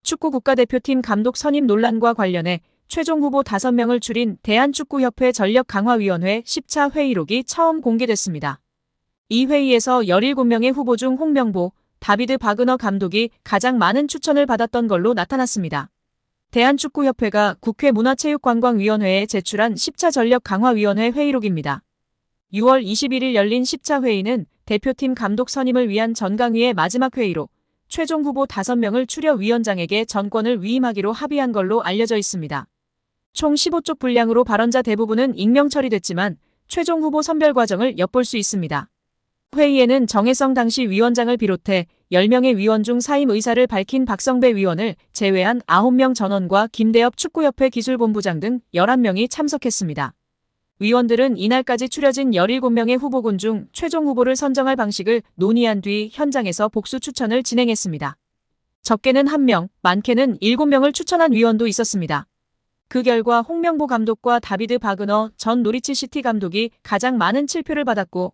축구 국가대표팀 감독 선임 논란과 관련해 최종 후보 5명을 줄인 대한축구협회 전력강화위원회 10차 회의록이 처음 공개됐습니다. 이 회의에서 17명의 후보 중 홍명보, 다비드 바그너 감독이 가장 많은 추천을 받았던 걸로 나타났습니다. 대한축구협회가 국회 문화체육관광위원회에 제출한 10차 전력강화위원회 회의록입니다. 6월 21일 열린 10차 회의는 대표팀 감독 선임을 위한 전강위의 마지막 회의로 최종 후보 5명을 추려 위원장에게 전권을 위임하기로 합의한 걸로 알려져 있습니다. 총 15쪽 분량으로 발언자 대부분은 익명 처리됐지만 최종 후보 선별 과정을 엿볼 수 있습니다. 회의에는 정혜성 당시 위원장을 비롯해 10명의 위원 중 사임 의사를 밝힌 박성배 위원을 제외한 9명 전원과 김대엽 축구협회 기술본부장 등 11명이 참석했습니다. 위원들은 이날까지 추려진 17명의 후보군 중 최종 후보를 선정할 방식을 논의한 뒤 현장에서 복수 추천을 진행했습니다. 적게는 1명, 많게는 7명을 추천한 위원도 있었습니다. 그 결과 홍명보 감독과 다비드 바그너 전 노리치 시티 감독이 가장 많은 7표를 받았고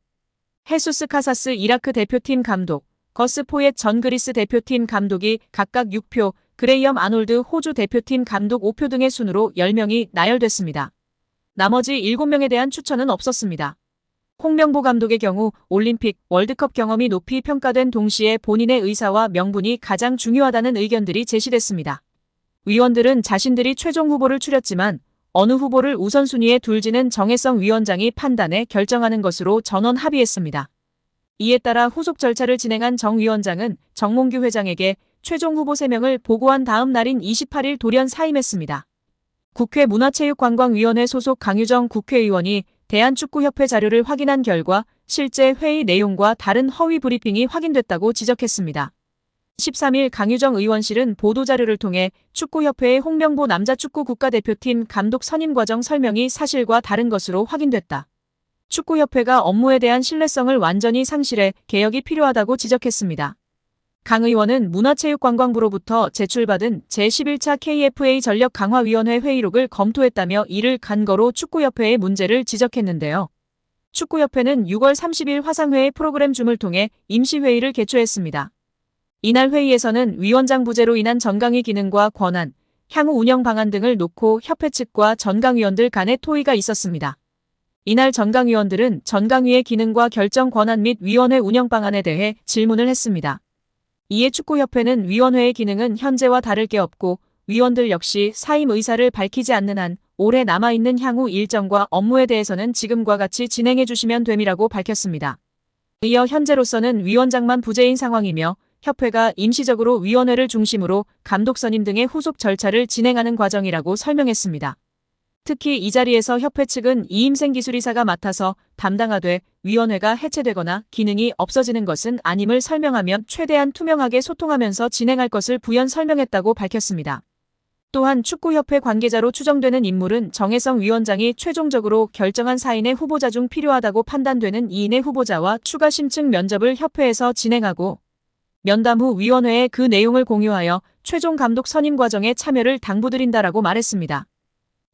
헤수스 카사스 이라크 대표팀 감독, 거스 포옒 전 그리스 대표팀 감독이 각각 6표, 그레이엄 아놀드 호주 대표팀 감독 5표 등의 순으로 10명이 나열됐습니다. 나머지 7명에 대한 추천은 없었습니다. 홍명보 감독의 경우 올림픽, 월드컵 경험이 높이 평가된 동시에 본인의 의사와 명분이 가장 중요하다는 의견들이 제시됐습니다. 위원들은 자신들이 최종 후보를 추렸지만 어느 후보를 우선순위에 둘지는 정혜성 위원장이 판단해 결정하는 것으로 전원 합의했습니다. 이에 따라 후속 절차를 진행한 정 위원장은 정몽규 회장에게 최종 후보 3명을 보고한 다음 날인 28일 돌연 사임했습니다. 국회 문화체육관광위원회 소속 강유정 국회의원이 대한축구협회 자료를 확인한 결과 실제 회의 내용과 다른 허위 브리핑이 확인됐다고 지적했습니다. 13일 강유정 의원실은 보도자료를 통해 축구협회의 홍명보 남자축구 국가대표팀 감독 선임 과정 설명이 사실과 다른 것으로 확인됐다. 축구협회가 업무에 대한 신뢰성을 완전히 상실해 개혁이 필요하다고 지적했습니다. 강 의원은 문화체육관광부로부터 제출받은 제11차 KFA 전력강화위원회 회의록을 검토했다며 이를 간거로 축구협회의 문제를 지적했는데요. 축구협회는 6월 30일 화상회의 프로그램 줌을 통해 임시회의를 개최했습니다. 이날 회의에서는 위원장 부재로 인한 전강위 기능과 권한, 향후 운영 방안 등을 놓고 협회 측과 전강위원들 간의 토의가 있었습니다. 이날 전강위원들은 전강위의 기능과 결정 권한 및 위원회 운영 방안에 대해 질문을 했습니다. 이에 축구협회는 위원회의 기능은 현재와 다를 게 없고 위원들 역시 사임 의사를 밝히지 않는 한 올해 남아있는 향후 일정과 업무에 대해서는 지금과 같이 진행해 주시면 됨이라고 밝혔습니다. 이어 현재로서는 위원장만 부재인 상황이며 협회가 임시적으로 위원회를 중심으로 감독 선임 등의 후속 절차를 진행하는 과정이라고 설명했습니다. 특히 이 자리에서 협회 측은 이임생 기술이사가 맡아서 담당하되 위원회가 해체되거나 기능이 없어지는 것은 아님을 설명하며 최대한 투명하게 소통하면서 진행할 것을 부연 설명했다고 밝혔습니다. 또한 축구협회 관계자로 추정되는 인물은 정혜성 위원장이 최종적으로 결정한 4인의 후보자 중 필요하다고 판단되는 2인의 후보자와 추가 심층 면접을 협회에서 진행하고 면담 후 위원회에 그 내용을 공유하여 최종 감독 선임 과정에 참여를 당부드린다라고 말했습니다.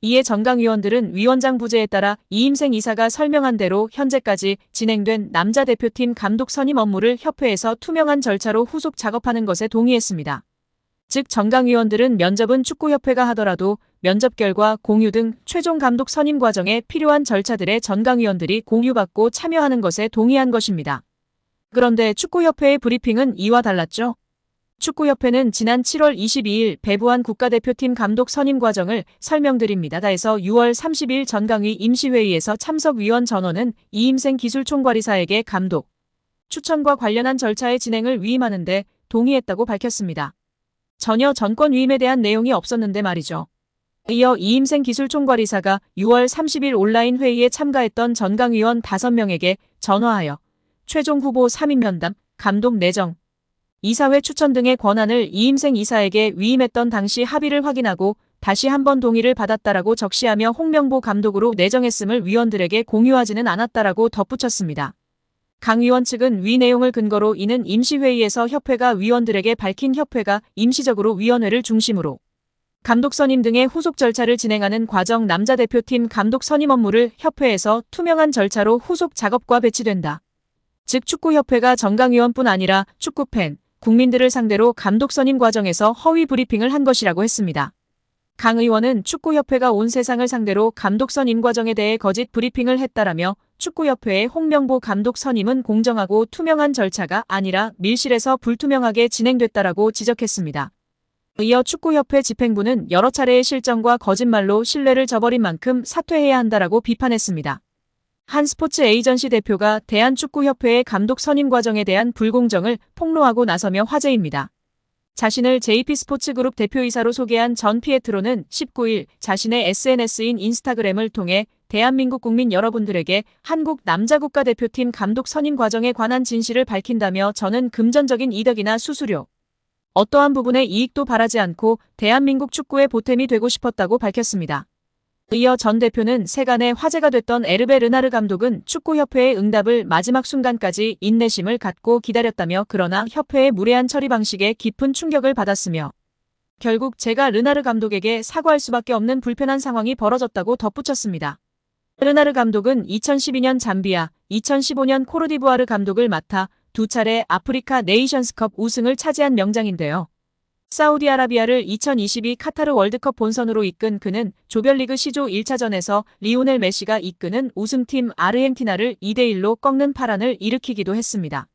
이에 전강위원들은 위원장 부재에 따라 이임생 이사가 설명한 대로 현재까지 진행된 남자 대표팀 감독 선임 업무를 협회에서 투명한 절차로 후속 작업하는 것에 동의했습니다. 즉 전강위원들은 면접은 축구협회가 하더라도 면접 결과 공유 등 최종 감독 선임 과정에 필요한 절차들에 전강위원들이 공유받고 참여하는 것에 동의한 것입니다. 그런데 축구협회의 브리핑은 이와 달랐죠. 축구협회는 지난 7월 22일 배부한 국가대표팀 감독 선임 과정을 설명드립니다. 다해서 6월 30일 전강위 임시회의에서 참석위원 전원은 이임생 기술총괄이사에게 감독 추천과 관련한 절차의 진행을 위임하는 데 동의했다고 밝혔습니다. 전혀 전권 위임에 대한 내용이 없었는데 말이죠. 이어 이임생 기술총괄이사가 6월 30일 온라인 회의에 참가했던 전강위원 5명에게 전화하여 최종 후보 3인 면담, 감독 내정, 이사회 추천 등의 권한을 이임생 이사에게 위임했던 당시 합의를 확인하고 다시 한번 동의를 받았다라고 적시하며 홍명보 감독으로 내정했음을 위원들에게 공유하지는 않았다라고 덧붙였습니다. 강 의원 측은 위 내용을 근거로 이는 임시회의에서 협회가 위원들에게 밝힌 협회가 임시적으로 위원회를 중심으로 감독 선임 등의 후속 절차를 진행하는 과정 남자 대표팀 감독 선임 업무를 협회에서 투명한 절차로 후속 작업과 배치된다. 즉 축구협회가 전강위원뿐 아니라 축구팬, 국민들을 상대로 감독 선임 과정에서 허위 브리핑을 한 것이라고 했습니다. 강 의원은 축구협회가 온 세상을 상대로 감독 선임 과정에 대해 거짓 브리핑을 했다라며 축구협회의 홍명보 감독 선임은 공정하고 투명한 절차가 아니라 밀실에서 불투명하게 진행됐다라고 지적했습니다. 이어 축구협회 집행부는 여러 차례의 실정과 거짓말로 신뢰를 저버린 만큼 사퇴해야 한다라고 비판했습니다. 한 스포츠 에이전시 대표가 대한축구협회의 감독 선임 과정에 대한 불공정을 폭로하고 나서며 화제입니다. 자신을 JP스포츠그룹 대표이사로 소개한 전 피에트로는 19일 자신의 SNS인 인스타그램을 통해 대한민국 국민 여러분들에게 한국 남자국가대표팀 감독 선임 과정에 관한 진실을 밝힌다며 저는 금전적인 이득이나 수수료, 어떠한 부분의 이익도 바라지 않고 대한민국 축구의 보탬이 되고 싶었다고 밝혔습니다. 이어 전 대표는 세간의 화제가 됐던 에르베 르나르 감독은 축구협회의 응답을 마지막 순간까지 인내심을 갖고 기다렸다며 그러나 협회의 무례한 처리 방식에 깊은 충격을 받았으며 결국 제가 르나르 감독에게 사과할 수밖에 없는 불편한 상황이 벌어졌다고 덧붙였습니다. 르나르 감독은 2012년 잠비아, 2015년 코르디부아르 감독을 맡아 두 차례 아프리카 네이션스컵 우승을 차지한 명장인데요. 사우디아라비아를 2022 카타르 월드컵 본선으로 이끈 그는 조별리그 C조 1차전에서 리오넬 메시가 이끄는 우승팀 아르헨티나를 2대1로 꺾는 파란을 일으키기도 했습니다.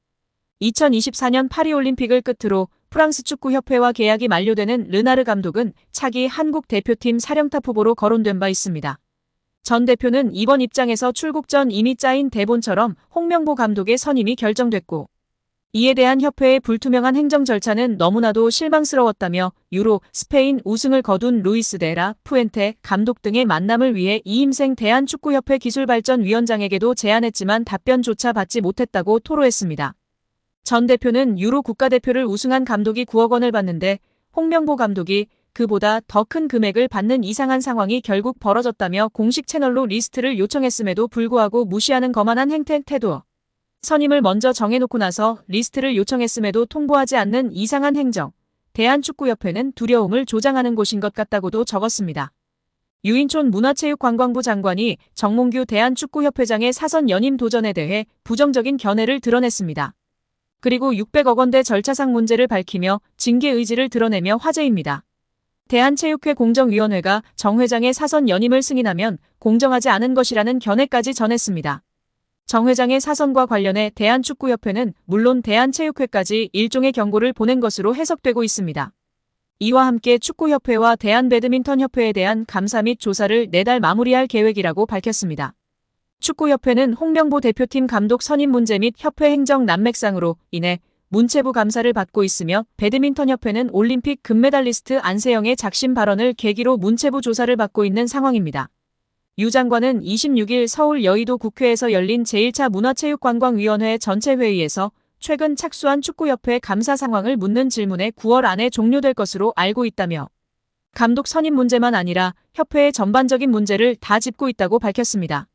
2024년 파리올림픽을 끝으로 프랑스 축구협회와 계약이 만료되는 르나르 감독은 차기 한국 대표팀 사령탑 후보로 거론된 바 있습니다. 전 대표는 이번 입장에서 출국 전 이미 짜인 대본처럼 홍명보 감독의 선임이 결정됐고 이에 대한 협회의 불투명한 행정 절차는 너무나도 실망스러웠다며 유로, 스페인 우승을 거둔 루이스 데라 푸엔테 감독 등의 만남을 위해 이임생 대한축구협회 기술발전위원장에게도 제안했지만 답변조차 받지 못했다고 토로했습니다. 전 대표는 유로 국가대표를 우승한 감독이 9억 원을 받는데 홍명보 감독이 그보다 더 큰 금액을 받는 이상한 상황이 결국 벌어졌다며 공식 채널로 리스트를 요청했음에도 불구하고 무시하는 거만한 태도. 선임을 먼저 정해놓고 나서 리스트를 요청했음에도 통보하지 않는 이상한 행정. 대한축구협회는 두려움을 조장하는 곳인 것 같다고도 적었습니다. 유인촌 문화체육관광부 장관이 정몽규 대한축구협회장의 사선 연임 도전에 대해 부정적인 견해를 드러냈습니다. 그리고 600억 원대 절차상 문제를 밝히며 징계 의지를 드러내며 화제입니다. 대한체육회 공정위원회가 정 회장의 사선 연임을 승인하면 공정하지 않은 것이라는 견해까지 전했습니다. 정 회장의 사선과 관련해 대한축구협회는 물론 대한체육회까지 일종의 경고를 보낸 것으로 해석되고 있습니다. 이와 함께 축구협회와 대한배드민턴협회에 대한 감사 및 조사를 내달 마무리할 계획이라고 밝혔습니다. 축구협회는 홍명보 대표팀 감독 선임 문제 및 협회 행정 난맥상으로 인해 문체부 감사를 받고 있으며 배드민턴협회는 올림픽 금메달리스트 안세영의 작심 발언을 계기로 문체부 조사를 받고 있는 상황입니다. 유 장관은 26일 서울 여의도 국회에서 열린 제1차 문화체육관광위원회 전체 회의에서 최근 착수한 축구협회 감사 상황을 묻는 질문에 9월 안에 종료될 것으로 알고 있다며 감독 선임 문제만 아니라 협회의 전반적인 문제를 다 짚고 있다고 밝혔습니다.